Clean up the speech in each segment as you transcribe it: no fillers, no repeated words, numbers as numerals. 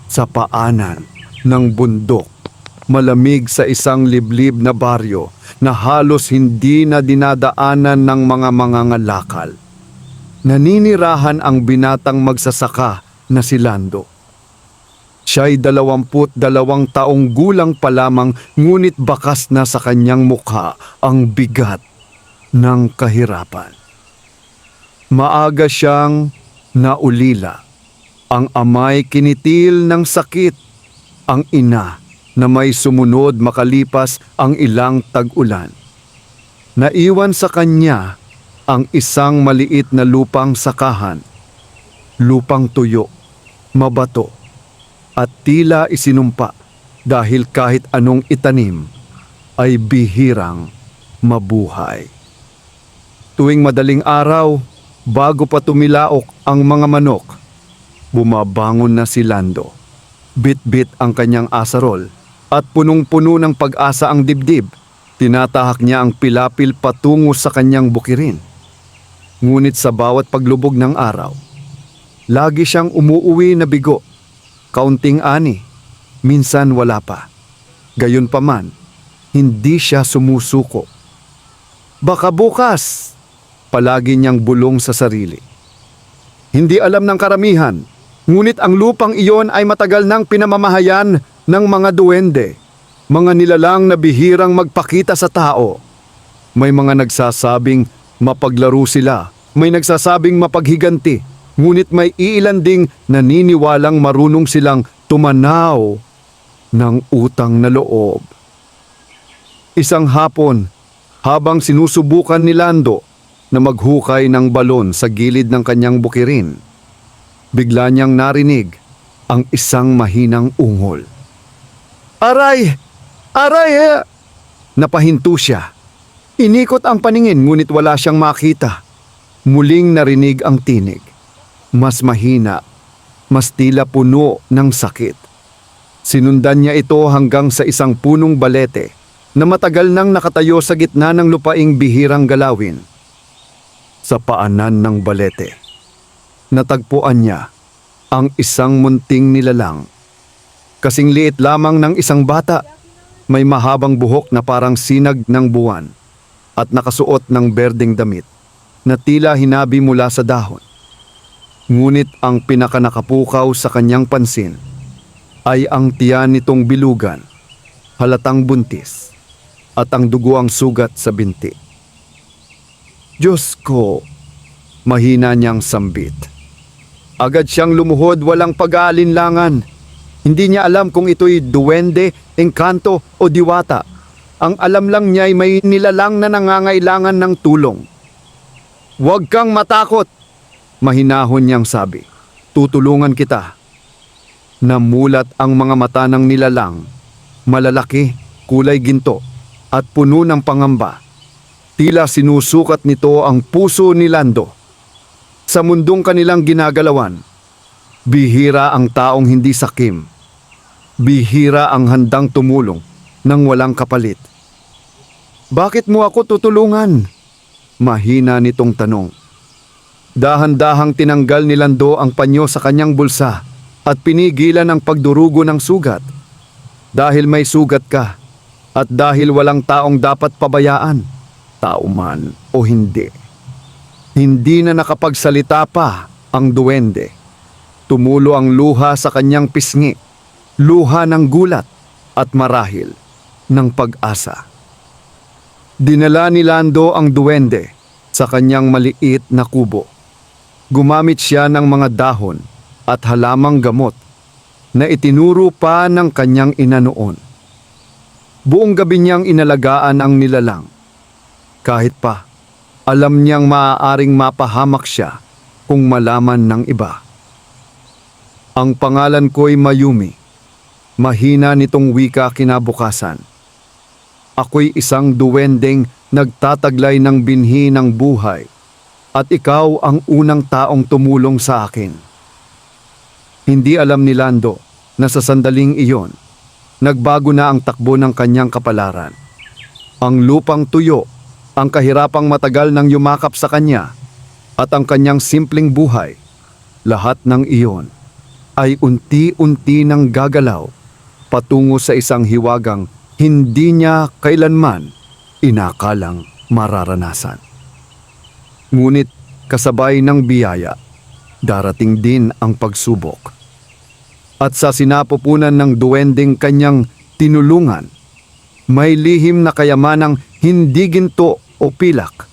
Sa paanan ng bundok, malamig sa isang liblib na baryo na halos hindi na dinadaanan ng mga mangangalakal. Naninirahan ang binatang magsasaka na si Lando. Siya'y 22 taong gulang pa lamang, ngunit bakas na sa kanyang mukha ang bigat ng kahirapan. Maaga siyang naulila. Ang ama'y kinitil ng sakit. Ang ina na may sumunod makalipas ang ilang tag-ulan. Naiwan sa kanya ang isang maliit na lupang sakahan, lupang tuyo, mabato, at tila isinumpa dahil kahit anong itanim ay bihirang mabuhay. Tuwing madaling araw, bago pa tumilaok ang mga manok, bumabangon na si Lando. Bit-bit ang kanyang asarol at punong-puno ng pag-asa ang dibdib. Tinatahak niya ang pilapil patungo sa kanyang bukirin. Ngunit sa bawat paglubog ng araw, lagi siyang umuuwi na bigo. Kaunting ani, minsan wala pa. Gayunpaman, hindi siya sumusuko. Baka bukas, palagi niyang bulong sa sarili. Hindi alam ng karamihan, ngunit ang lupang iyon ay matagal nang pinamamahayan ng mga duwende, mga nilalang na bihirang magpakita sa tao. May mga nagsasabing mapaglaro sila, may nagsasabing mapaghiganti, ngunit may iilan ding naniniwalang marunong silang tumanaw ng utang na loob. Isang hapon, habang sinusubukan ni Lando na maghukay ng balon sa gilid ng kanyang bukirin, bigla niyang narinig ang isang mahinang ungol. Aray! Aray! Napahinto siya. Inikot ang paningin ngunit wala siyang makita. Muling narinig ang tinig. Mas mahina, mas tila puno ng sakit. Sinundan niya ito hanggang sa isang punong balete na matagal nang nakatayo sa gitna ng lupaing bihirang galawin. Sa paanan ng balete, natagpuan niya ang isang munting nilalang. Kasing liit lamang ng isang bata, may mahabang buhok na parang sinag ng buwan at nakasuot ng berdeng damit na tila hinabi mula sa dahon. Ngunit ang pinakanakapukaw sa kanyang pansin ay ang tiyan nitong bilugan, halatang buntis, at ang dugo ang sugat sa binti. Diyos ko, mahina niyang sambit. Agad siyang lumuhod walang pag-aalinlangan. Hindi niya alam kung ito'y duwende, engkanto o diwata. Ang alam lang niya ay may nilalang na nangangailangan ng tulong. Huwag kang matakot, mahinahon niyang sabi. Tutulungan kita. Namulat ang mga mata ng nilalang, malalaki, kulay ginto, at puno ng pangamba. Tila sinusukat nito ang puso ni Lando. Sa mundong kanilang ginagalawan, bihira ang taong hindi sakim. Bihira ang handang tumulong nang walang kapalit. Bakit mo ako tutulungan? Mahina nitong tanong. Dahan-dahang tinanggal ni Lando ang panyo sa kanyang bulsa at pinigilan ang pagdurugo ng sugat. Dahil may sugat ka at dahil walang taong dapat pabayaan, tao man o hindi. Hindi na nakapagsalita pa ang duwende. Tumulo ang luha sa kanyang pisngi, luha ng gulat at marahil ng pag-asa. Dinala ni Lando ang duwende sa kanyang maliit na kubo. Gumamit siya ng mga dahon at halamang gamot na itinuro pa ng kanyang ina noon. Buong gabi niyang inalagaan ang nilalang. Kahit pa, alam niyang maaaring mapahamak siya kung malaman ng iba. Ang pangalan ko'y Mayumi. Mahina nitong wika kinabukasan. Ako'y isang duwendeng nagtataglay ng binhi ng buhay at ikaw ang unang taong tumulong sa akin. Hindi alam ni Lando na sa sandaling iyon, nagbago na ang takbo ng kanyang kapalaran. Ang lupang tuyo, ang kahirapang matagal nang yumakap sa kanya, at ang kanyang simpleng buhay, lahat ng iyon ay unti-unti nang gagalaw patungo sa isang hiwagang hindi niya kailanman inakalang mararanasan. Ngunit kasabay ng biyaya, darating din ang pagsubok. At sa sinapupunan ng duwending kanyang tinulungan, may lihim na kayamanang hindi ginto o pilak,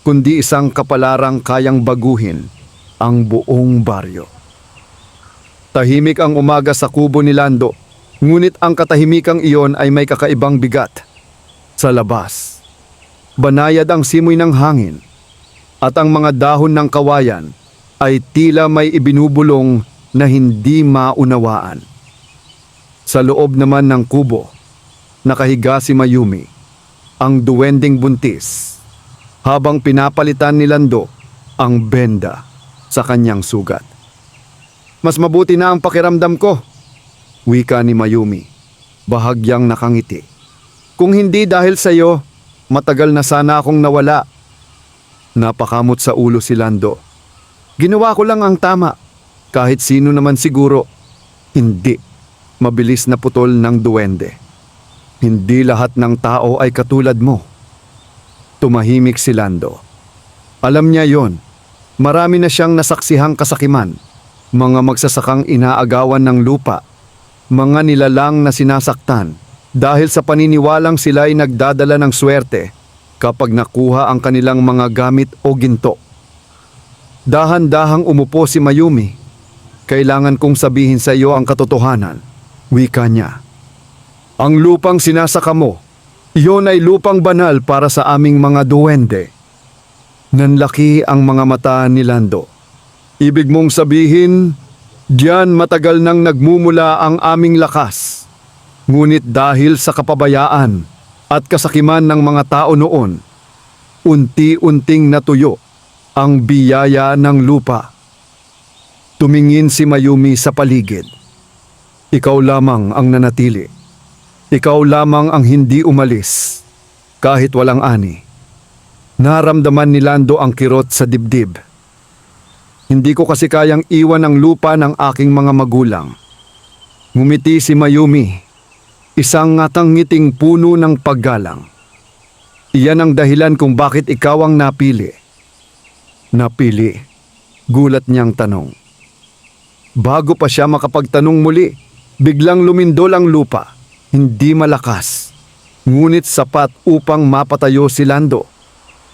kundi isang kapalarang kayang baguhin ang buong baryo. Tahimik ang umaga sa kubo ni Lando, ngunit ang katahimikang iyon ay may kakaibang bigat. Sa labas, banayad ang simoy ng hangin, at ang mga dahon ng kawayan ay tila may ibinubulong na hindi maunawaan. Sa loob naman ng kubo, nakahiga si Mayumi, ang duwending buntis, habang pinapalitan ni Lando ang benda sa kanyang sugat. Mas mabuti na ang pakiramdam ko, wika ni Mayumi, bahagyang nakangiti. Kung hindi dahil sa iyo, matagal na sana akong nawala. Napakamot sa ulo si Lando. Ginawa ko lang ang tama, kahit sino naman siguro. Hindi, mabilis na putol ng duwende. Hindi lahat ng tao ay katulad mo. Tumahimik si Lando. Alam niya yon. Marami na siyang nasaksihang kasakiman. Mga magsasakang inaagawan ng lupa. Mga nilalang na sinasaktan dahil sa paniniwalang sila'y nagdadala ng swerte kapag nakuha ang kanilang mga gamit o ginto. Dahan-dahang umupo si Mayumi. Kailangan kong sabihin sa iyo ang katotohanan, wika niya. Ang lupang sinasaka mo, iyon ay lupang banal para sa aming mga duwende. Nanlaki ang mga mata ni Lando. Ibig mong sabihin, diyan matagal nang nagmumula ang aming lakas. Ngunit dahil sa kapabayaan at kasakiman ng mga tao noon, unti-unting natuyo ang biyaya ng lupa. Tumingin si Mayumi sa paligid. Ikaw lamang ang nanatili. Ikaw lamang ang hindi umalis, kahit walang ani. Naramdaman ni Lando ang kirot sa dibdib. Hindi ko kasi kayang iwan ang lupa ng aking mga magulang. Ngumiti si Mayumi, isang ngatang ngiting puno ng paggalang. Iyan ang dahilan kung bakit ikaw ang napili. Napili? Gulat niyang tanong. Bago pa siya makapagtanong muli, biglang lumindol ang lupa. Hindi malakas, ngunit sapat upang mapatayo si Lando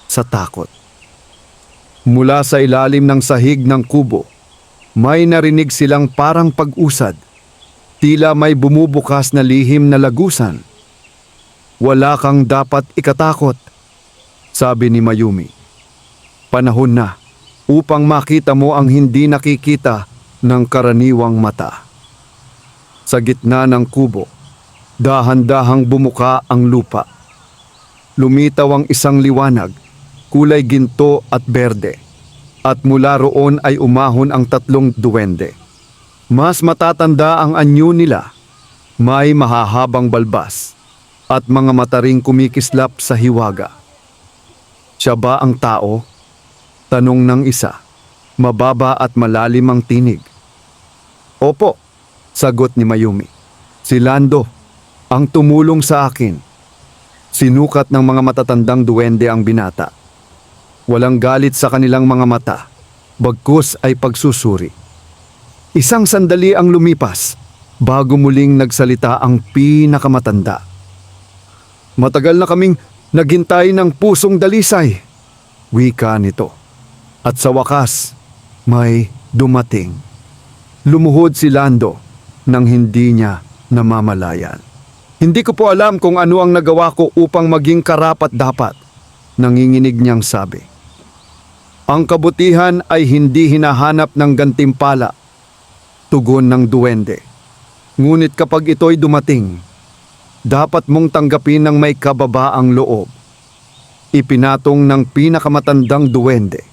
sa takot. Mula sa ilalim ng sahig ng kubo, may narinig silang parang pag-usad. Tila may bumubukas na lihim na lagusan. Wala kang dapat ikatakot, sabi ni Mayumi. Panahon na upang makita mo ang hindi nakikita ng karaniwang mata. Sa gitna ng kubo, dahan-dahang bumuka ang lupa. Lumitaw ang isang liwanag, kulay ginto at berde, at mula roon ay umahon ang tatlong duwende. Mas matatanda ang anyo nila, may mahahabang balbas, at mga mata ring kumikislap sa hiwaga. Siya ba ang tao? Tanong ng isa, mababa at malalim ang tinig. Opo, sagot ni Mayumi. Si Lando, ang tumulong sa akin. Sinukat ng mga matatandang duwende ang binata. Walang galit sa kanilang mga mata, bagkus ay pagsusuri. Isang sandali ang lumipas bago muling nagsalita ang pinakamatanda. Matagal na kaming naghintay ng pusong dalisay, wika nito. At sa wakas, may dumating. Lumuhod si Lando nang hindi niya namamalayan. Hindi ko po alam kung ano ang nagawa ko upang maging karapat-dapat, nanginginig niyang sabi. Ang kabutihan ay hindi hinahanap ng gantimpala, tugon ng duwende. Ngunit kapag ito'y dumating, dapat mong tanggapin ng may kababaang loob. Ipinatong ng pinakamatandang duwende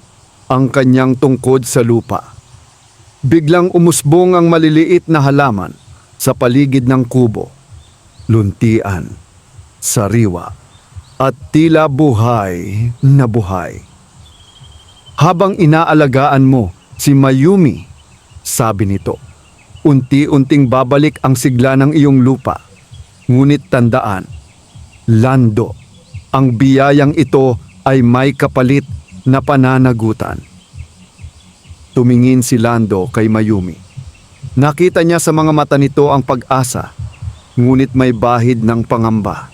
ang kanyang tungkod sa lupa. Biglang umusbong ang maliliit na halaman sa paligid ng kubo. Luntian, sariwa, at tila buhay na buhay. Habang inaalagaan mo si Mayumi, sabi nito, unti-unting babalik ang sigla ng iyong lupa. Ngunit tandaan, Lando, ang biyayang ito ay may kapalit na pananagutan. Tumingin si Lando kay Mayumi. Nakita niya sa mga mata nito ang pag-asa, ngunit may bahid ng pangamba.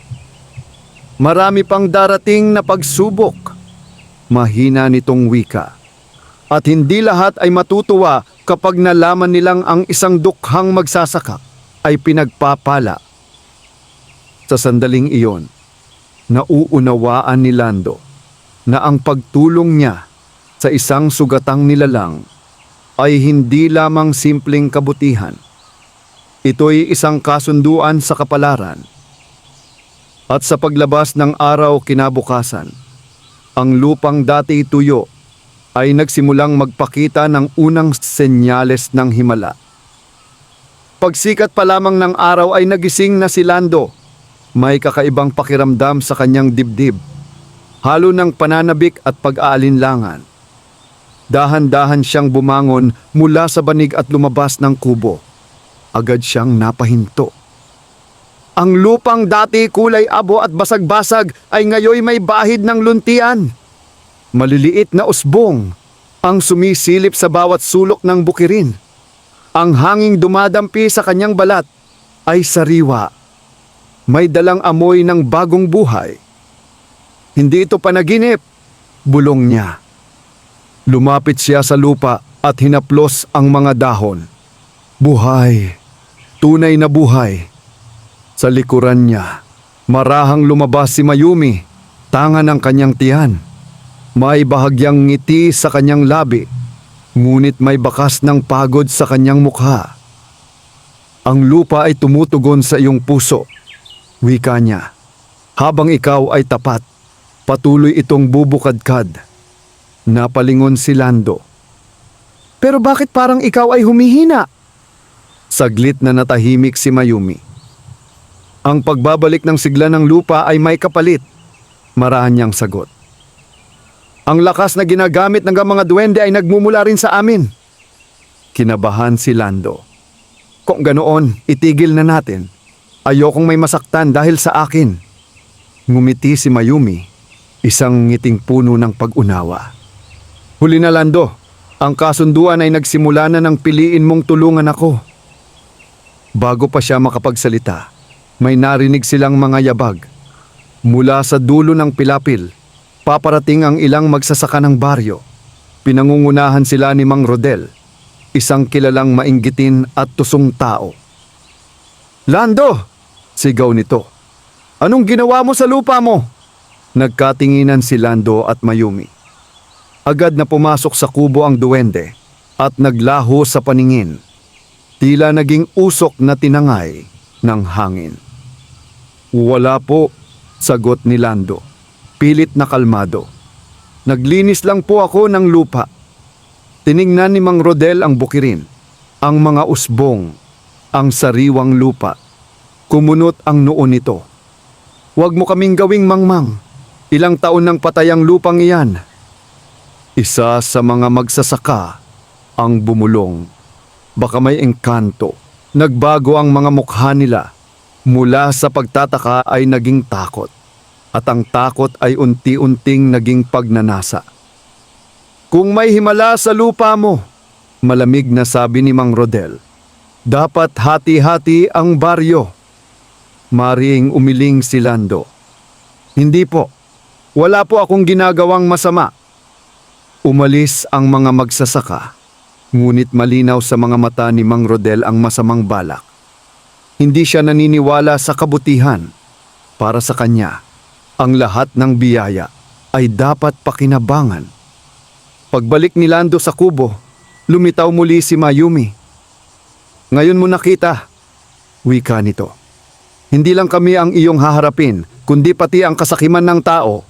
Marami pang darating na pagsubok, mahina nitong wika. At hindi lahat ay matutuwa kapag nalaman nilang ang isang dukhang magsasaka ay pinagpapala. Sa sandaling iyon, nauunawaan ni Lando na ang pagtulong niya sa isang sugatang nilalang ay hindi lamang simpleng kabutihan. Ito'y isang kasunduan sa kapalaran. At sa paglabas ng araw kinabukasan, ang lupang dati tuyo ay nagsimulang magpakita ng unang senyales ng himala. Pagsikat pa lamang ng araw ay nagising na si Lando. May kakaibang pakiramdam sa kanyang dibdib, halo ng pananabik at pag-aalinlangan. Dahan-dahan siyang bumangon mula sa banig at lumabas ng kubo. Agad siyang napahinto. Ang lupang dati kulay abo at basag-basag ay ngayoy may bahid ng luntian. Maliliit na usbong ang sumisilip sa bawat sulok ng bukirin. Ang hanging dumadampi sa kanyang balat ay sariwa. May dalang amoy ng bagong buhay. Hindi ito panaginip, bulong niya. Lumapit siya sa lupa at hinaplos ang mga dahon. Buhay, tunay na buhay. Sa likuran niya, marahang lumabas si Mayumi, tanga ng kanyang tiyan. May bahagyang ngiti sa kanyang labi, ngunit may bakas ng pagod sa kanyang mukha. Ang lupa ay tumutugon sa iyong puso, wika niya. Habang ikaw ay tapat, patuloy itong bubukadkad. Napalingon si Lando. Pero bakit parang ikaw ay humihina? Saglit na natahimik si Mayumi. Ang pagbabalik ng sigla ng lupa ay may kapalit, marahang niyang sagot. Ang lakas na ginagamit ng mga duwende ay nagmumula rin sa amin. Kinabahan si Lando. Kung ganoon, itigil na natin. Ayokong may masaktan dahil sa akin. Ngumiti si Mayumi, isang ngiting puno ng pag-unawa. Huli na, Lando, ang kasunduan ay nagsimula na ng piliin mong tulungan ako. Bago pa siya makapagsalita, may narinig silang mga yabag. Mula sa dulo ng pilapil, paparating ang ilang magsasaka ng baryo. Pinangungunahan sila ni Mang Rodel, isang kilalang mainggitin at tusong tao. Lando! Sigaw nito. Anong ginawa mo sa lupa mo? Nagkatinginan si Lando at Mayumi. Agad na pumasok sa kubo ang duwende at naglaho sa paningin. Tila naging usok na tinangay ng hangin. Wala po, sagot ni Lando. Pilit na kalmado. Naglinis lang po ako ng lupa. Tiningnan ni Mang Rodel ang bukirin, ang mga usbong, ang sariwang lupa. Kumunot ang noo nito. Huwag mo kaming gawing mangmang. Ilang taon nang patay ang lupang iyan. Isa sa mga magsasaka ang bumulong. Baka may engkanto. Nagbago ang mga mukha nila. Mula sa pagtataka ay naging takot. At ang takot ay unti-unting naging pagnanasa. Kung may himala sa lupa mo, malamig na sabi ni Mang Rodel, dapat hati-hati ang baryo. Maring umiling si Lando. Hindi po. Wala po akong ginagawang masama. Umalis ang mga magsasaka. Ngunit malinaw sa mga mata ni Mang Rodel ang masamang balak. Hindi siya naniniwala sa kabutihan. Para sa kanya, ang lahat ng biyaya ay dapat pakinabangan. Pagbalik ni Lando sa kubo, lumitaw muli si Mayumi. Ngayon mo nakita, wika nito. Hindi lang kami ang iyong haharapin, kundi pati ang kasakiman ng tao.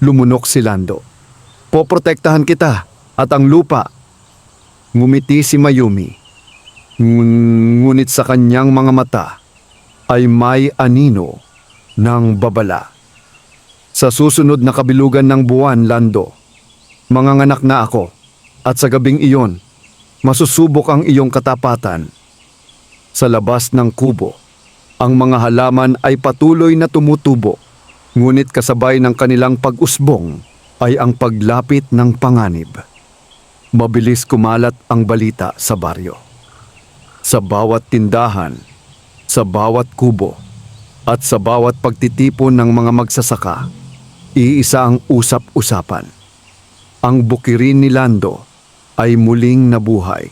Lumunok si Lando. Poprotektahan kita at ang lupa. Ngumiti si Mayumi. Ngunit sa kanyang mga mata ay may anino ng babala. Sa susunod na kabilugan ng buwan, Lando, manganganak na ako at sa gabing iyon, masusubok ang iyong katapatan Sa labas ng kubo, ang mga halaman ay patuloy na tumutubo, ngunit kasabay ng kanilang pag-usbong ay ang paglapit ng panganib. Mabilis kumalat ang balita sa baryo. Sa bawat tindahan, sa bawat kubo, at sa bawat pagtitipon ng mga magsasaka, iisa ang usap-usapan. Ang bukirin ni Lando ay muling nabuhay.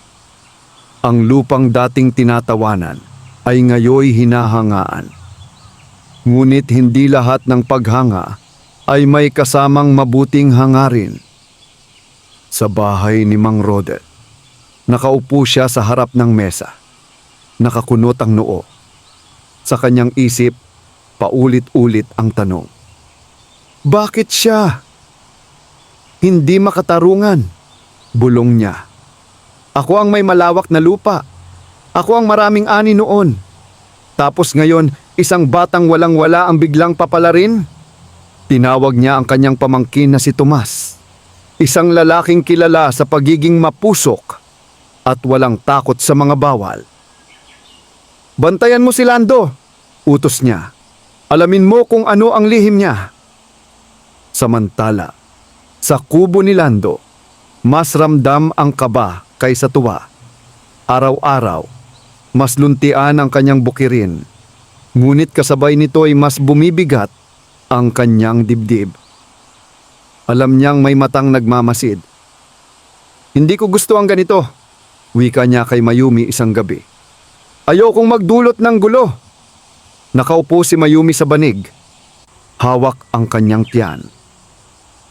Ang lupang dating tinatawanan ay ngayoy hinahangaan. Ngunit hindi lahat ng paghanga ay may kasamang mabuting hangarin. Sa bahay ni Mang Rodet, nakaupo siya sa harap ng mesa. Nakakunot ang noo. Sa kanyang isip, paulit-ulit ang tanong. Bakit siya? Hindi makatarungan, bulong niya. Ako ang may malawak na lupa. Ako ang maraming ani noon. Tapos ngayon, isang batang walang-wala ang biglang papalarin? Tinawag niya ang kanyang pamangkin na si Tomas. Isang lalaking kilala sa pagiging mapusok at walang takot sa mga bawal. Bantayan mo si Lando, utos niya. Alamin mo kung ano ang lihim niya. Samantala, sa kubo ni Lando, mas ramdam ang kaba kaysa tuwa. Araw-araw, mas luntian ang kanyang bukirin. Ngunit kasabay nito ay mas bumibigat ang kanyang dibdib. Alam niyang may matang nagmamasid. Hindi ko gusto ang ganito, wika niya kay Mayumi isang gabi. Ayokong magdulot ng gulo. Nakaupo si Mayumi sa banig. Hawak ang kanyang tiyan.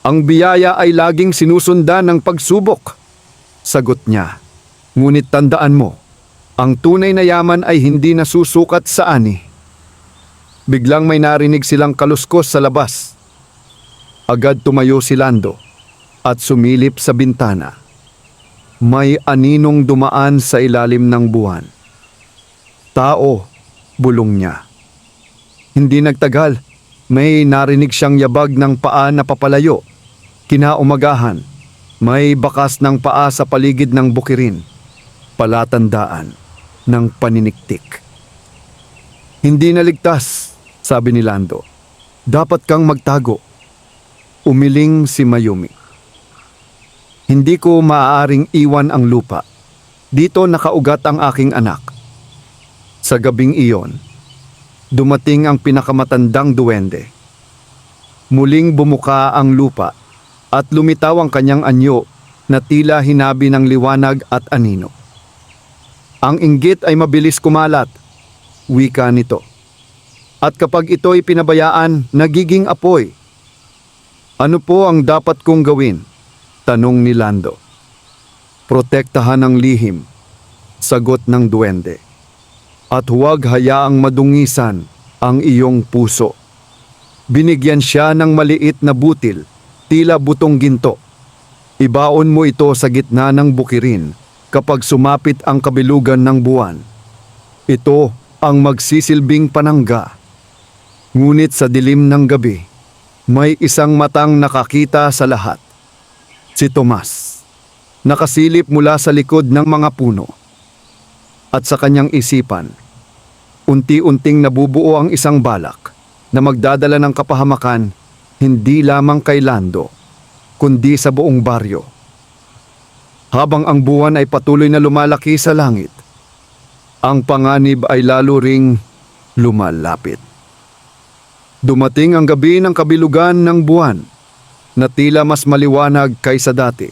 Ang biyaya ay laging sinusundan ng pagsubok, sagot niya. Ngunit tandaan mo, ang tunay na yaman ay hindi nasusukat sa ani. Biglang may narinig silang kaluskos sa labas. Agad tumayo si Lando at sumilip sa bintana. May aninong dumaan sa ilalim ng buwan. Tao, bulong niya. Hindi nagtagal, may narinig siyang yabag ng paa na papalayo. Kinaumagahan, may bakas ng paa sa paligid ng bukirin. Palatandaan ng paniniktik. Hindi naligtas, sabi ni Lando. Dapat kang magtago. Umiling si Mayumi. Hindi ko maaaring iwan ang lupa. Dito nakaugat ang aking anak. Sa gabing iyon, dumating ang pinakamatandang duwende. Muling bumuka ang lupa at lumitaw ang kanyang anyo na tila hinabi ng liwanag at anino. Ang inggit ay mabilis kumalat, wika nito. At kapag ito'y pinabayaan, nagiging apoy. Ano po ang dapat kong gawin? Tanong ni Lando. Protektahan ang lihim, sagot ng duwende. At huwag hayaang madungisan ang iyong puso. Binigyan siya ng maliit na butil, tila butong ginto. Ibaon mo ito sa gitna ng bukirin kapag sumapit ang kabilugan ng buwan. Ito ang magsisilbing panangga. Ngunit sa dilim ng gabi, may isang matang nakakita sa lahat. Si Tomas, nakasilip mula sa likod ng mga puno. At sa kanyang isipan, unti-unting nabubuo ang isang balak na magdadala ng kapahamakan hindi lamang kay Lando, kundi sa buong baryo. Habang ang buwan ay patuloy na lumalaki sa langit, ang panganib ay lalo ring lumalapit. Dumating ang gabi ng kabilugan ng buwan na tila mas maliwanag kaysa dati.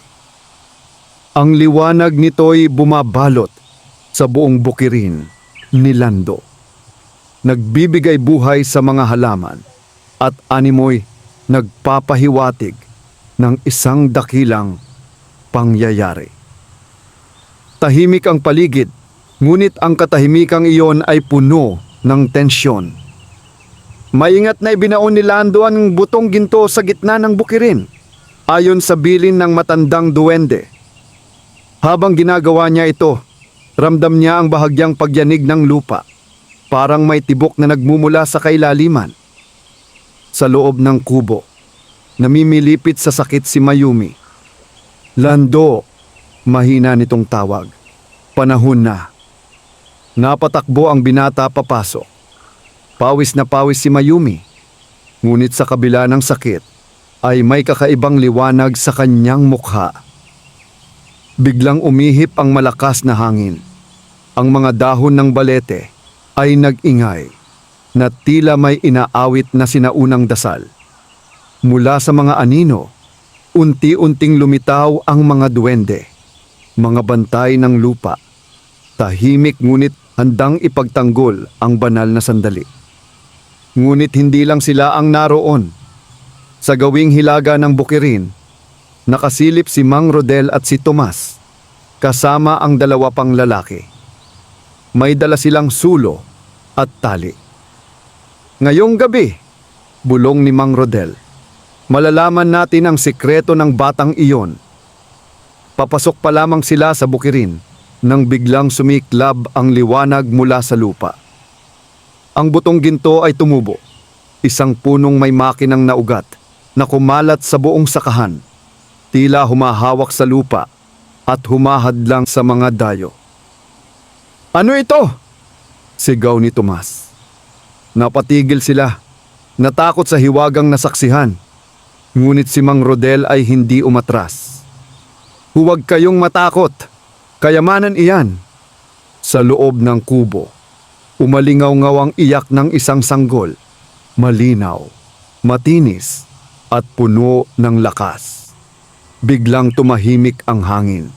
Ang liwanag nito'y bumabalot sa buong bukirin ni Lando. Nagbibigay buhay sa mga halaman at animoy nagpapahiwatig ng isang dakilang pangyayari. Tahimik ang paligid, ngunit ang katahimikang iyon ay puno ng tensyon. Maingat na ibinaon ni Lando ang butong ginto sa gitna ng bukirin, ayon sa bilin ng matandang duwende. Habang ginagawa niya ito, ramdam niya ang bahagyang pagyanig ng lupa, parang may tibok na nagmumula sa kailaliman. Sa loob ng kubo, namimilipit sa sakit si Mayumi. Lando, mahina nitong tawag. Panahon na. Napatakbo ang binata papasok. Pawis na pawis si Mayumi. Ngunit sa kabila ng sakit, ay may kakaibang liwanag sa kanyang mukha. Biglang umihip ang malakas na hangin. Ang mga dahon ng balete ay nag-ingay na tila may inaawit na sinaunang dasal. Mula sa mga anino, unti-unting lumitaw ang mga duwende, mga bantay ng lupa. Tahimik ngunit handang ipagtanggol ang banal na sandali. Ngunit hindi lang sila ang naroon. Sa gawing hilaga ng bukirin, nakasilip si Mang Rodel at si Tomas, kasama ang dalawa pang lalaki. May dala silang sulo at tali. Ngayong gabi, bulong ni Mang Rodel, malalaman natin ang sikreto ng batang iyon. Papasok pa lamang sila sa bukirin nang biglang sumiklab ang liwanag mula sa lupa. Ang butong ginto ay tumubo, isang punong may makinang naugat na kumalat sa buong sakahan, tila humahawak sa lupa at humahadlang sa mga dayo. "Ano ito?" sigaw ni Tomas. Napatigil sila, natakot sa hiwagang nasaksihan. Ngunit si Mang Rodel ay hindi umatras. "Huwag kayong matakot, kayamanan iyan." Sa loob ng kubo, umalingaw-ngaw ang iyak ng isang sanggol, malinaw, matinis, at puno ng lakas. Biglang tumahimik ang hangin.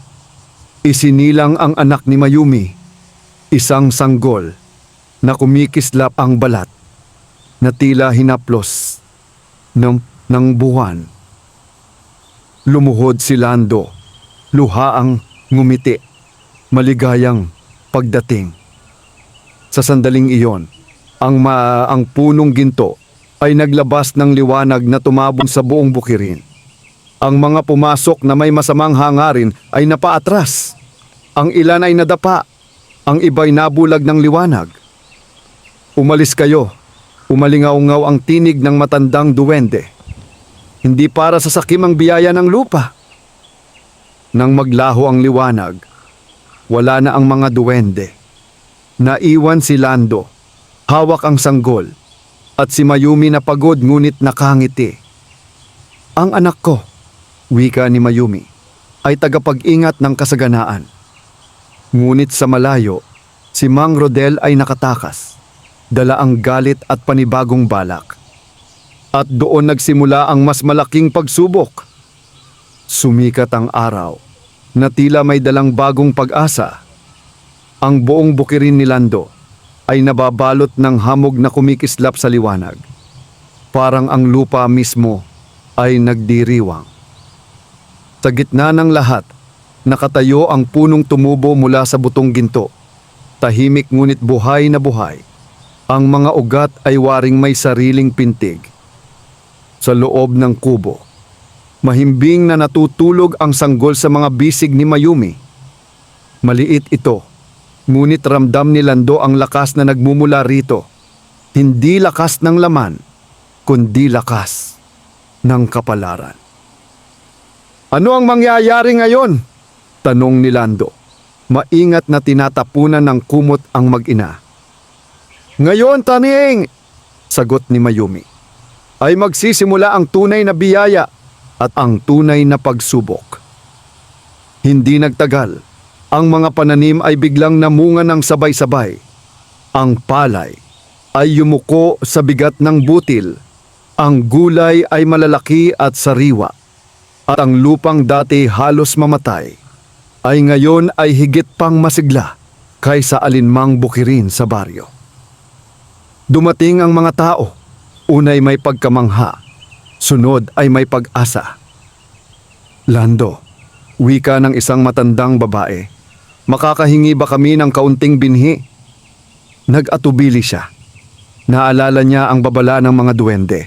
Isinilang ang anak ni Mayumi, isang sanggol na kumikislap ang balat na tila hinaplos ng buwan. Lumuhod si Lando, luhaang ngumiti, maligayang pagdating. Sa sandaling iyon, ang punong ginto ay naglabas ng liwanag na tumabon sa buong bukirin. Ang mga pumasok na may masamang hangarin ay napaatras. Ang ilan ay nadapa, ang iba'y nabulag ng liwanag. "Umalis kayo," umalingaw-ngaw ang tinig ng matandang duwende. "Hindi para sa sakim ang biyaya ng lupa." Nang maglaho ang liwanag, wala na ang mga duwende. Naiwan si Lando, hawak ang sanggol, at si Mayumi na pagod ngunit nakangiti. "Ang anak ko," wika ni Mayumi, "ay tagapag-ingat ng kasaganaan." Ngunit sa malayo, si Mang Rodel ay nakatakas, dala ang galit at panibagong balak. At doon nagsimula ang mas malaking pagsubok. Sumikat ang araw, na tila may dalang bagong pag-asa. Ang buong bukirin ni Lando ay nababalot ng hamog na kumikislap sa liwanag. Parang ang lupa mismo ay nagdiriwang. Sa gitna ng lahat, nakatayo ang punong tumubo mula sa butong ginto. Tahimik ngunit buhay na buhay. Ang mga ugat ay waring may sariling pintig. Sa loob ng kubo, mahimbing na natutulog ang sanggol sa mga bisig ni Mayumi. Maliit ito, ngunit ramdam ni Lando ang lakas na nagmumula rito. Hindi lakas ng laman, kundi lakas ng kapalaran. "Ano ang mangyayari ngayon?" tanong ni Lando. Maingat na tinatapunan ng kumot ang mag-ina. "Ngayon, Taning," sagot ni Mayumi, "ay magsisimula ang tunay na biyaya at ang tunay na pagsubok." Hindi nagtagal, ang mga pananim ay biglang namunga ng sabay-sabay. Ang palay ay yumuko sa bigat ng butil, ang gulay ay malalaki at sariwa, at ang lupang dati halos mamatay ay ngayon ay higit pang masigla kaysa alinmang bukirin sa baryo. Dumating ang mga tao, unay may pagkamangha, sunod ay may pag-asa. "Lando," wika ng isang matandang babae, "makakahingi ba kami ng kaunting binhi?" Nag-atubili siya. Naalala niya ang babala ng mga duwende.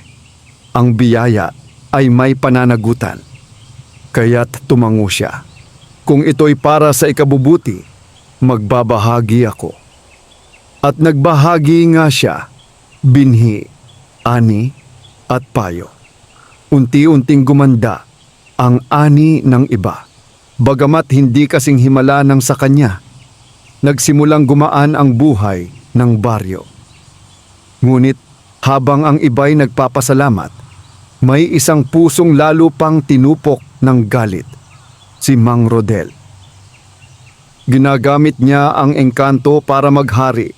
Ang biyaya ay may pananagutan. Kaya't tumango siya. "Kung ito'y para sa ikabubuti, magbabahagi ako." At nagbahagi nga siya, binhi, ani, at payo. Unti-unting gumanda ang ani ng iba, bagamat hindi kasing himala ng sa kanya. nagsimulang gumaan ang buhay ng baryo. Ngunit habang ang iba'y nagpapasalamat, may isang pusong lalo pang tinupok ng galit, si Mang Rodel. Ginagamit niya ang engkanto para maghari.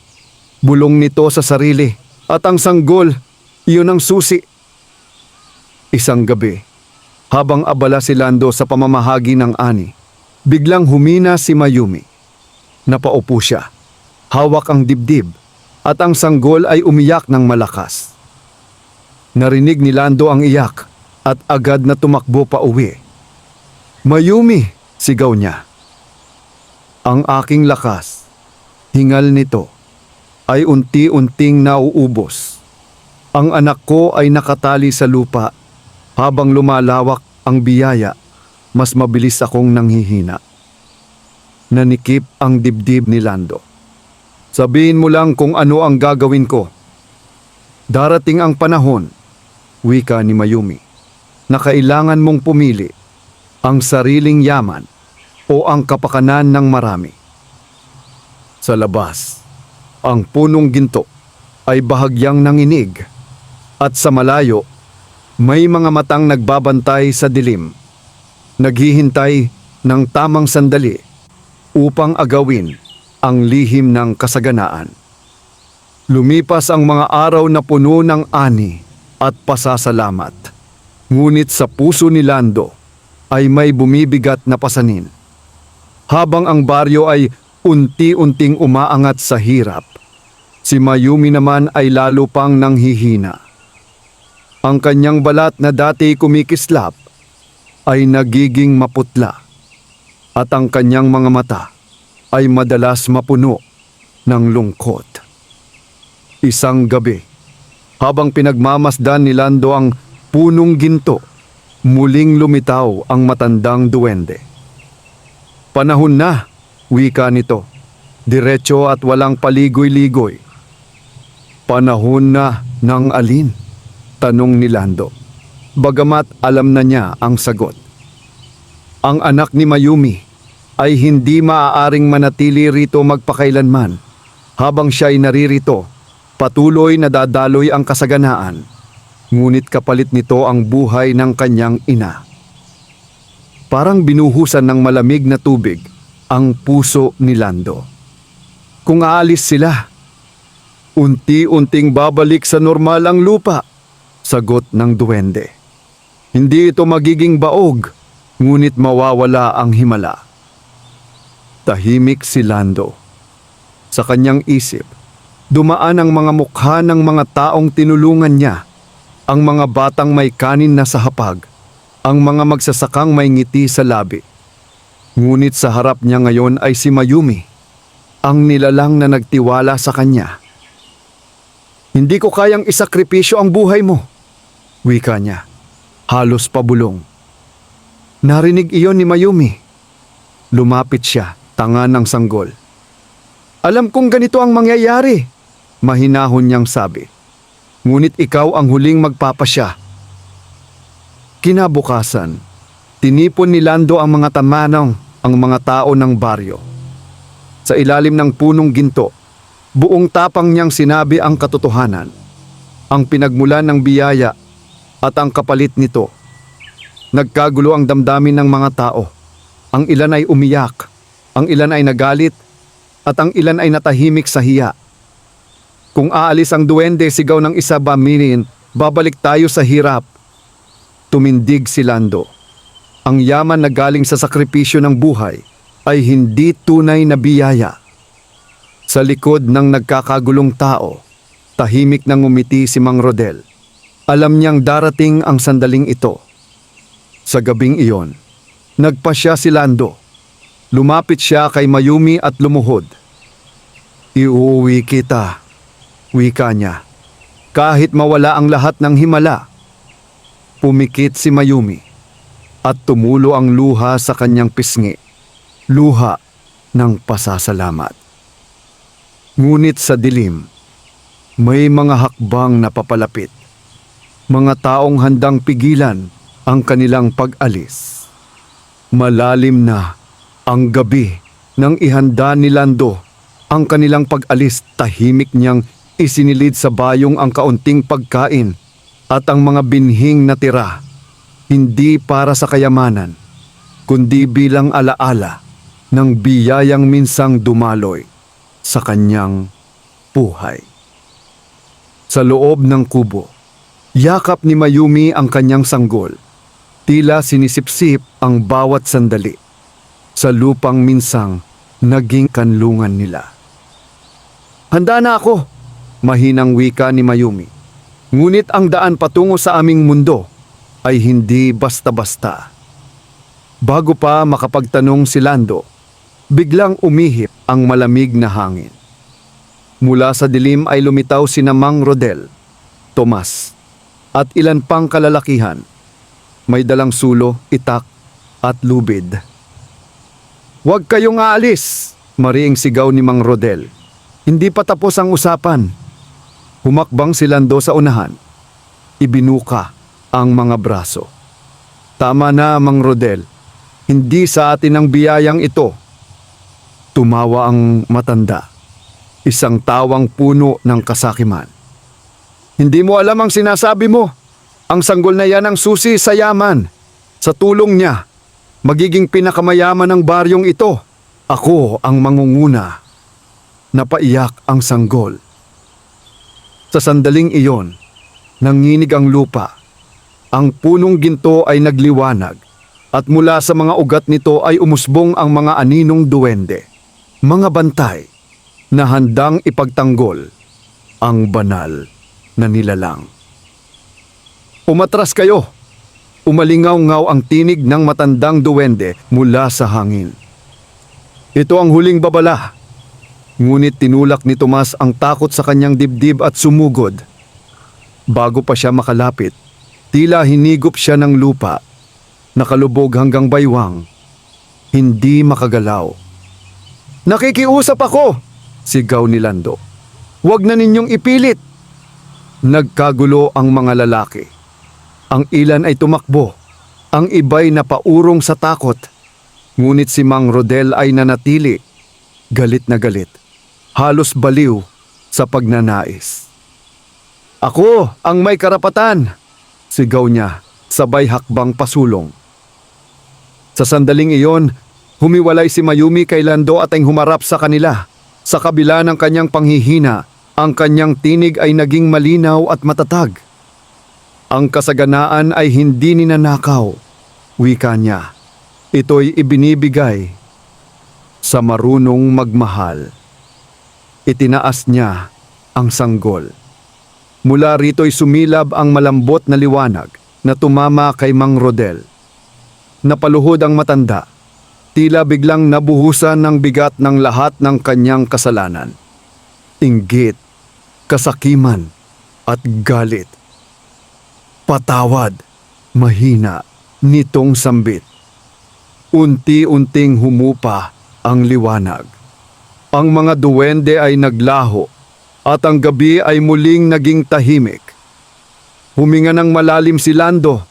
Bulong nito sa sarili at ang sanggol, iyon ang susi. Isang gabi, habang abala si Lando sa pamamahagi ng ani, biglang humina si Mayumi. Napaupo siya, hawak ang dibdib, at ang sanggol ay umiyak ng malakas. Narinig ni Lando ang iyak at agad na tumakbo pa uwi. "Mayumi!" sigaw niya. Ang aking lakas, hingal nito, ay unti-unting nauubos. Ang anak ko ay nakatali sa lupa. Habang lumalawak ang biyaya, mas mabilis akong nanghihina. Nanikip ang dibdib ni Lando. "Sabihin mo lang kung ano ang gagawin ko." "Darating ang panahon," wika ni Mayumi, "na kailangan mong pumili ang sariling yaman o ang kapakanan ng marami." Sa labas, ang punong ginto ay bahagyang nanginig at sa malayo, may mga matang nagbabantay sa dilim, naghihintay ng tamang sandali upang agawin ang lihim ng kasaganaan. Lumipas ang mga araw na puno ng ani at pasasalamat. Ngunit sa puso ni Lando ay may bumibigat na pasanin. Habang ang baryo ay unti-unting umaangat sa hirap, si Mayumi naman ay lalo pang nanghihina. Ang kanyang balat na dati kumikislap ay nagiging maputla at ang kanyang mga mata ay madalas mapuno ng lungkot. Isang gabi, habang pinagmamasdan ni Lando ang punong ginto, muling lumitaw ang matandang duwende. "Panahon na," wika nito, diretso at walang paligoy-ligoy. "Panahon na ng alin?" tanong ni Lando, bagamat alam na niya ang sagot. Ang anak ni Mayumi ay hindi maaaring manatili rito magpakailanman. Habang siya ay naririto, patuloy na dadaloy ang kasaganaan, ngunit kapalit nito ang buhay ng kanyang ina. Parang binuhusan ng malamig na tubig ang puso ni Lando. Kung aalis sila, unti-unting babalik sa normal ang lupa, sagot ng duwende. Hindi ito magiging baog, ngunit mawawala ang himala. Tahimik si Lando. Sa kanyang isip, dumaan ang mga mukha ng mga taong tinulungan niya, ang mga batang may kanin na sa hapag, ang mga magsasakang may ngiti sa labi. Ngunit sa harap niya ngayon ay si Mayumi, ang nilalang na nagtiwala sa kanya. "Hindi ko kayang isakripisyo ang buhay mo," wika niya, halos pabulong. Narinig iyon ni Mayumi. Lumapit siya, tanga ng sanggol. "Alam kong ganito ang mangyayari," mahinahon niyang sabi. "Ngunit ikaw ang huling magpapasya." Kinabukasan, tinipon ni Lando ang mga tamanong, ang mga tao ng baryo. Sa ilalim ng punong ginto, buong tapang niyang sinabi ang katotohanan, ang pinagmulan ng biyaya at ang kapalit nito. Nagkagulo ang damdamin ng mga tao. Ang ilan ay umiyak, ang ilan ay nagalit, at ang ilan ay natahimik sa hiya. "Kung aalis ang duwende," sigaw ng isa, "baminin, babalik tayo sa hirap." Tumindig si Lando. Ang yaman na galing sa sakripisyo ng buhay ay hindi tunay na biyaya. Sa likod ng nagkakagulong tao, tahimik nang ngumiti si Mang Rodel. Alam niyang darating ang sandaling ito. Sa gabing iyon, nagpasya si Lando. Lumapit siya kay Mayumi at lumuhod. "Iuwi kita," wika niya. "Kahit mawala ang lahat ng himala." Pumikit si Mayumi at tumulo ang luha sa kanyang pisngi. Luha ng pasasalamat. Ngunit sa dilim, may mga hakbang na papalapit. Mga taong handang pigilan ang kanilang pag-alis. Malalim na ang gabi nang ihanda ni Lando Ang kanilang pag-alis, tahimik niyang isinilid sa bayong ang kaunting pagkain at ang mga binhing natira, hindi para sa kayamanan, kundi bilang alaala ng biyayang minsang dumaloy sa kanyang buhay. Sa loob ng kubo, yakap ni Mayumi ang kanyang sanggol. Tila sinisipsip ang bawat sandali sa lupang minsang naging kanlungan nila. "Handa na ako," mahinang wika ni Mayumi. "Ngunit ang daan patungo sa aming mundo ay hindi basta-basta." Bago pa makapagtanong si Lando, biglang umihip ang malamig na hangin. Mula sa dilim ay lumitaw sina Mang Rodel, Tomas, at ilan pang kalalakihan. May dalang sulo, itak, at lubid. "Huwag kayong aalis!" mariing sigaw ni Mang Rodel. Hindi pa tapos ang usapan. Humakbang si Lando sa unahan. Ibinuka ang mga braso. "Tama na, Mang Rodel. Hindi sa atin ang biyayang ito." Tumawa ang matanda. Isang tawang puno ng kasakiman. "Hindi mo alam ang sinasabi mo. Ang sanggol na yan ang susi sa yaman. Sa tulong niya, magiging pinakamayaman ng baryong ito. Ako ang mangunguna." Napaiyak ang sanggol. Sa sandaling iyon, nanginig ang lupa. Ang punong ginto ay nagliwanag at mula sa mga ugat nito ay umusbong ang mga aninong duwende, mga bantay na handang ipagtanggol ang banal na nilalang. "Umatras kayo!" Umalingaw-ngaw ang tinig ng matandang duwende mula sa hangin. "Ito ang huling babala." Ngunit tinulak ni Tomas ang takot sa kanyang dibdib at sumugod. Bago pa siya makalapit, tila hinigop siya ng lupa, nakalubog hanggang baywang, hindi makagalaw. "Nakikiusap ako!" sigaw ni Lando. "Huwag na ninyong ipilit!" Nagkagulo ang mga lalaki. Ang ilan ay tumakbo, ang iba'y napaurong sa takot. Ngunit si Mang Rodel ay nanatili, galit na galit, halos baliw sa pagnanais. "Ako ang may karapatan!" sigaw niya, sabay hakbang pasulong. Sa sandaling iyon, humiwalay si Mayumi kay Lando at ay humarap sa kanila. Sa kabila ng kanyang panghihina, ang kanyang tinig ay naging malinaw at matatag. Ang kasaganaan ay hindi ninanakaw, wika niya. Ito'y ibinibigay sa marunong magmahal. Itinaas niya ang sanggol. Mula rito'y sumilab ang malambot na liwanag na tumama kay Mang Rodel. Napaluhod ang matanda. Tila biglang nabuhusan ng bigat ng lahat ng kanyang kasalanan. Inggit, kasakiman, at galit. "Patawad," mahina nitong sambit. Unti-unting humupa ang liwanag. Ang mga duwende ay naglaho at ang gabi ay muling naging tahimik. Huminga ng malalim si Lando.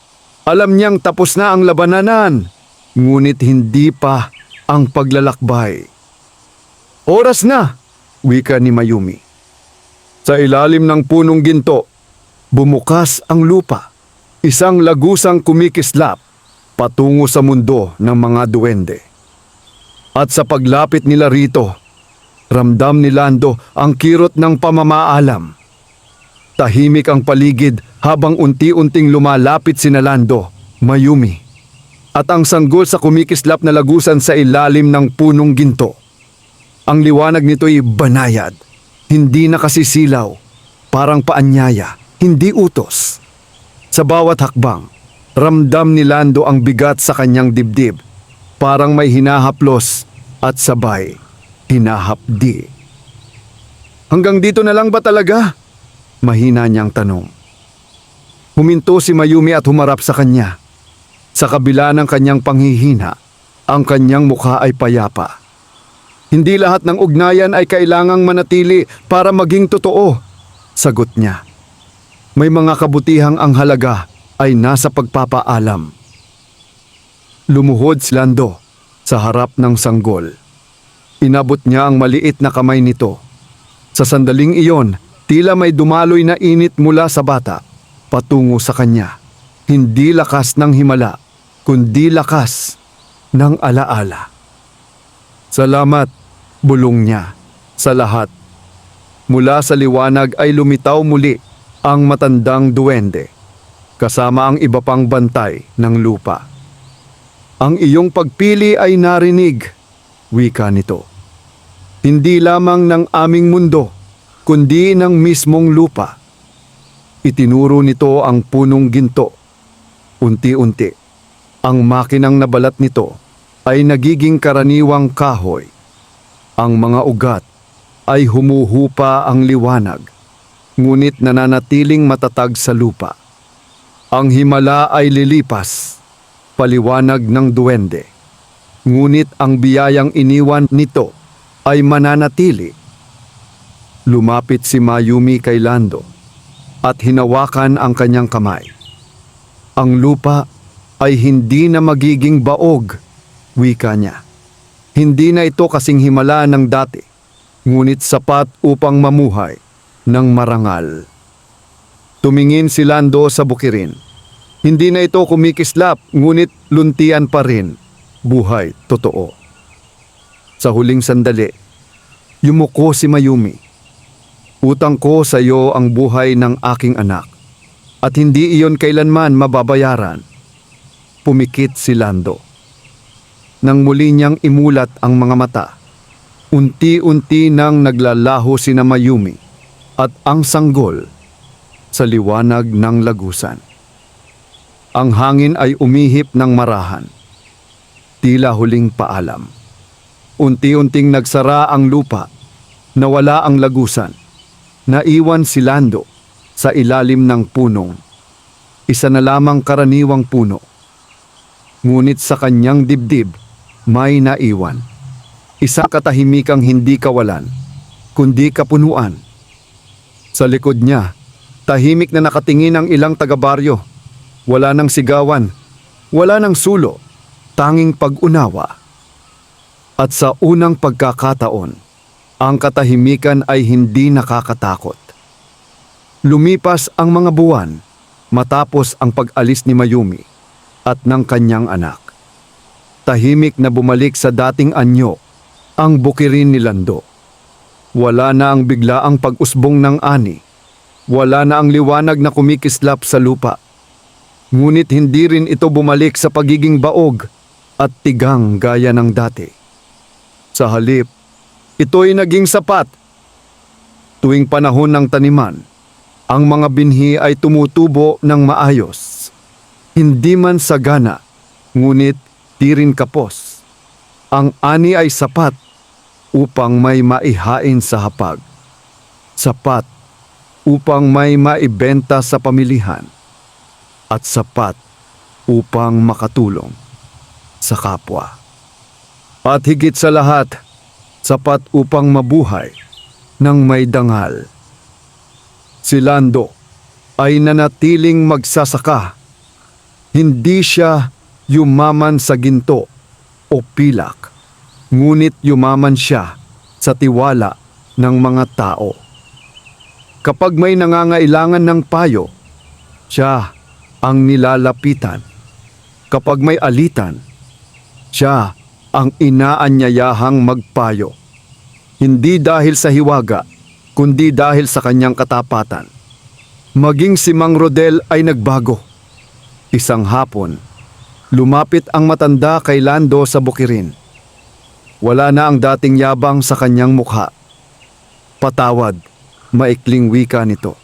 Alam niyang tapos na ang labananan, ngunit hindi pa ang paglalakbay. "Oras na!" wika ni Mayumi. Sa ilalim ng punong ginto, bumukas ang lupa. Isang lagusang kumikislap patungo sa mundo ng mga duwende. At sa paglapit nila rito, ramdam ni Lando ang kirot ng pamamaalam. Tahimik ang paligid habang unti-unting lumalapit sina Lando, Mayumi, at ang sanggol sa kumikislap na lagusan sa ilalim ng punong ginto. Ang liwanag nito'y banayad, hindi nakasisilaw, parang paanyaya, hindi utos. Sa bawat hakbang, ramdam ni Lando ang bigat sa kanyang dibdib, parang may hinahaplos at sabay hinahapdi. "Hanggang dito na lang ba talaga?" mahina niyang tanong. Huminto si Mayumi at humarap sa kanya. Sa kabila ng kanyang panghihina, ang kanyang mukha ay payapa. "Hindi lahat ng ugnayan ay kailangang manatili para maging totoo," sagot niya. "May mga kabutihang ang halaga ay nasa pagpapaalam." Lumuhod si Lando sa harap ng sanggol. Inabot niya ang maliit na kamay nito. Sa sandaling iyon, tila may dumaloy na init mula sa bata, patungo sa kanya. Hindi lakas ng himala, kundi lakas ng alaala. Salamat, bulong niya, sa lahat. Mula sa liwanag ay lumitaw muli ang matandang duwende, kasama ang iba pang bantay ng lupa. Ang iyong pagpili ay narinig, wika nito. Hindi lamang ng aming mundo, kundi ng mismong lupa. Itinuro nito ang punong ginto. Unti-unti, ang makinang nabalat nito ay nagiging karaniwang kahoy. Ang mga ugat ay humuhupa ang liwanag, ngunit nananatiling matatag sa lupa. Ang himala ay lilipas, paliwanag ng duwende. Ngunit ang biyayang iniwan nito ay mananatili. Lumapit si Mayumi kay Lando at hinawakan ang kanyang kamay. Ang lupa ay hindi na magiging baog, wika niya. Hindi na ito kasing himala ng dati, ngunit sapat upang mamuhay ng marangal. Tumingin si Lando sa bukirin. Hindi na ito kumikislap, ngunit luntian pa rin. Buhay, totoo. Sa huling sandali, yumuko si Mayumi. Utang ko sa iyo ang buhay ng aking anak, at hindi iyon kailanman mababayaran. Pumikit si Lando. Nang muli niyang imulat ang mga mata, unti-unti nang naglalaho sina Mayumi at ang sanggol sa liwanag ng lagusan. Ang hangin ay umihip ng marahan, tila huling paalam. Unti-unting nagsara ang lupa, nawala ang lagusan. Naiwan si Lando sa ilalim ng punong, isa na lamang karaniwang puno. Ngunit sa kanyang dibdib, may naiwan. Isang katahimikang hindi kawalan, kundi kapunuan. Sa likod niya, tahimik na nakatingin ang ilang taga-baryo. Wala nang sigawan, wala nang sulo, tanging pag-unawa. At sa unang pagkakataon, ang katahimikan ay hindi nakakatakot. Lumipas ang mga buwan matapos ang pag-alis ni Mayumi at ng kanyang anak. Tahimik na bumalik sa dating anyo ang bukirin ni Lando. Wala na ang biglaang pag-usbong ng ani. Wala na ang liwanag na kumikislap sa lupa. Ngunit hindi rin ito bumalik sa pagiging baog at tigang gaya ng dati. Sa halip, ito'y naging sapat. Tuwing panahon ng taniman, ang mga binhi ay tumutubo ng maayos. Hindi man sagana, ngunit di rin kapos. Ang ani ay sapat upang may maihain sa hapag. Sapat upang may maibenta sa pamilihan. At sapat upang makatulong sa kapwa. At higit sa lahat, sapat upang mabuhay ng may dangal. Si Lando ay nanatiling magsasaka. Hindi siya yumaman sa ginto o pilak, ngunit yumaman siya sa tiwala ng mga tao. Kapag may nangangailangan ng payo, siya ang nilalapitan. Kapag may alitan, siya ang inaanyayahang magpayo. Hindi dahil sa hiwaga, kundi dahil sa kanyang katapatan. Maging si Mang Rodel ay nagbago. Isang hapon, lumapit ang matanda kay Lando sa bukirin. Wala na ang dating yabang sa kanyang mukha. Patawad, maikling wika nito.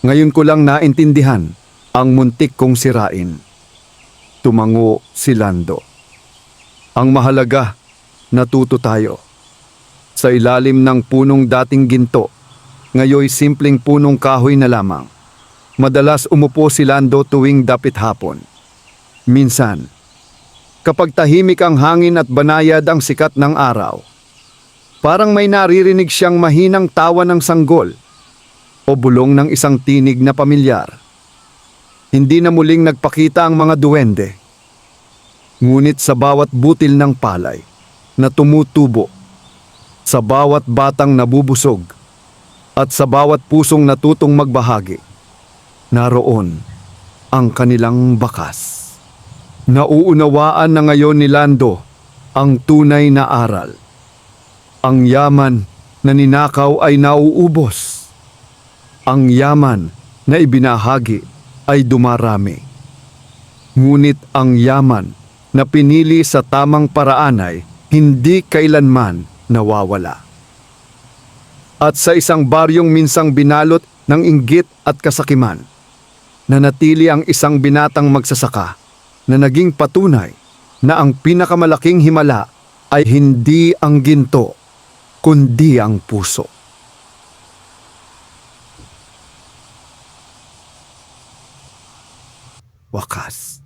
Ngayon ko lang naintindihan ang muntik kong sirain. Tumango si Lando. Ang mahalaga, natuto tayo. Sa ilalim ng punong dating ginto, ngayoy simpleng punong kahoy na lamang. Madalas umupo si Lando tuwing dapit hapon. Minsan, kapag tahimik ang hangin at banayad ang sikat ng araw, parang may naririnig siyang mahinang tawa ng sanggol o bulong ng isang tinig na pamilyar. Hindi na muling nagpakita ang mga duwende. Ngunit sa bawat butil ng palay na tumutubo, sa bawat batang nabubusog at sa bawat pusong natutong magbahagi. Naroon ang kanilang bakas. Nauunawaan na ngayon ni Lando ang tunay na aral. Ang yaman na ninakaw ay nauubos. Ang yaman na ibinahagi ay dumarami. Ngunit ang yaman na pinili sa tamang paraan ay hindi kailanman nawawala. At sa isang baryong minsang binalot ng inggit at kasakiman, nanatili ang isang binatang magsasaka na naging patunay na ang pinakamalaking himala ay hindi ang ginto, kundi ang puso. Wakas.